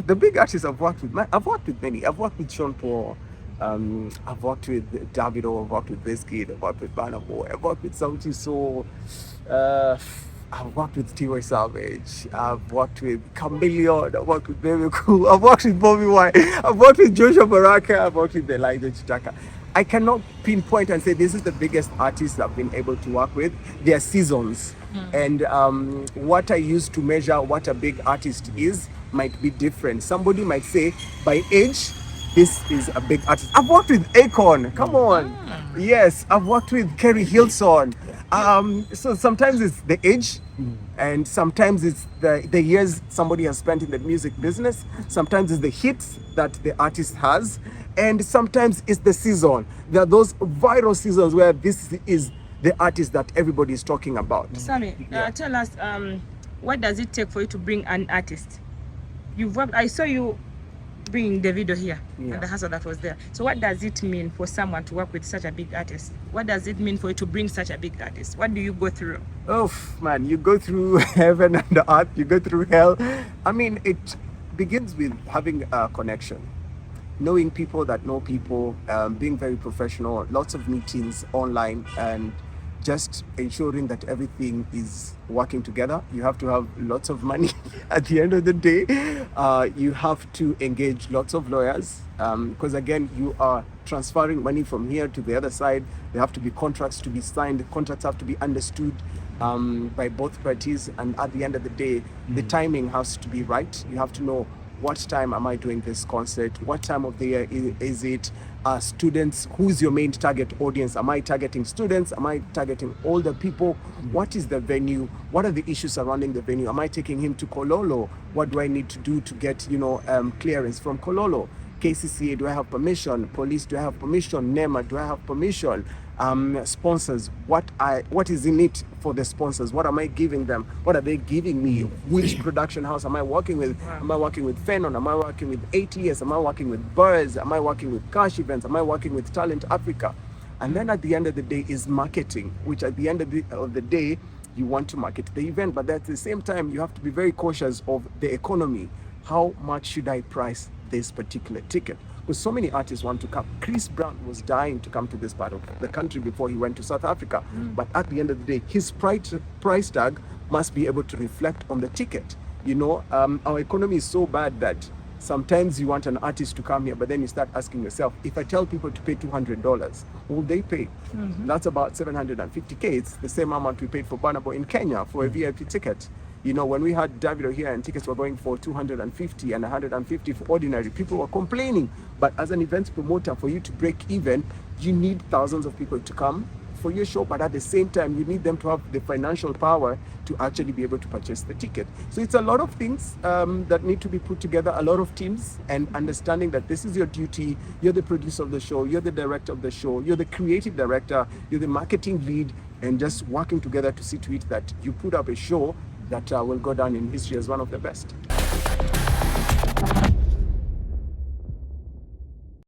The big artists I've worked with, I've worked with many. I've worked with Sean Paul. I've worked with Davido. I've worked with Wizkid. I've worked with Burna Boy. I've worked with Sauti Soul. Uh, I've worked with T.Y. Savage. I've worked with Chameleon. I've worked with Baby Cool. I've worked with Bobby White. I've worked with Joshua Baraka. I've worked with Elijah Chitaka. I cannot pinpoint and say this is the biggest artist I've been able to work with. There are seasons. And what I use to measure what a big artist is might be different. Somebody might say, by age, this is a big artist. I've worked with Akon. Come on. Yes, I've worked with Kerry Hilson. So sometimes it's the age, and sometimes it's the years somebody has spent in the music business. Sometimes it's the hits that the artist has, and sometimes it's the season. There are those viral seasons where this is the artist that everybody is talking about. Sammy, tell us, what does it take for you to bring an artist? You've worked, I saw you bringing Davido here, and the hustle that was there. So what does it mean for someone to work with such a big artist? What does it mean for you to bring such a big artist? What do you go through? Oh man, you go through heaven and earth, you go through hell. I mean, it begins with having a connection, knowing people that know people, being very professional, lots of meetings online, and just ensuring that everything is working together. You have to have lots of money at the end of the day. You have to engage lots of lawyers, because again, you are transferring money from here to the other side. There have to be contracts to be signed. The contracts have to be understood by both parties. And at the end of the day, the timing has to be right. You have to know, what time am I doing this concert? What time of the year is it? Students, who's your main target audience? Am I targeting students? Am I targeting older people? What is the venue? What are the issues surrounding the venue? Am I taking him to Kololo? What do I need to do to get, clearance from Kololo? KCCA, do I have permission? Police, do I have permission? NEMA, do I have permission? Sponsors, what is in it for the sponsors? What am I giving them? What are they giving me? Which production house am I working with? Am I working with Fenon? Am I working with ATS? Am I working with Buzz? Am I working with Cash Events? Am I working with Talent Africa? And then at the end of the day is marketing, which at the end of the day, you want to market the event, but at the same time, you have to be very cautious of the economy. How much should I price this particular ticket? Because so many artists want to come. Chris Brown was dying to come to this part of the country before he went to South Africa. But at the end of the day, his price tag must be able to reflect on the ticket. Our economy is so bad that sometimes you want an artist to come here, but then you start asking yourself, if I tell people to pay $200, will they pay? That's about 750K. It's the same amount we paid for Burna Boy in Kenya for a VIP ticket. When we had Davido here and tickets were going for 250 and 150 for ordinary, people were complaining. But as an event promoter, for you to break even, you need thousands of people to come for your show. But at the same time, you need them to have the financial power to actually be able to purchase the ticket. So it's a lot of things that need to be put together, a lot of teams, and understanding that this is your duty. You're the producer of the show, you're the director of the show, you're the creative director, you're the marketing lead, and just working together to see to it that you put up a show that will go down in history as one of the best.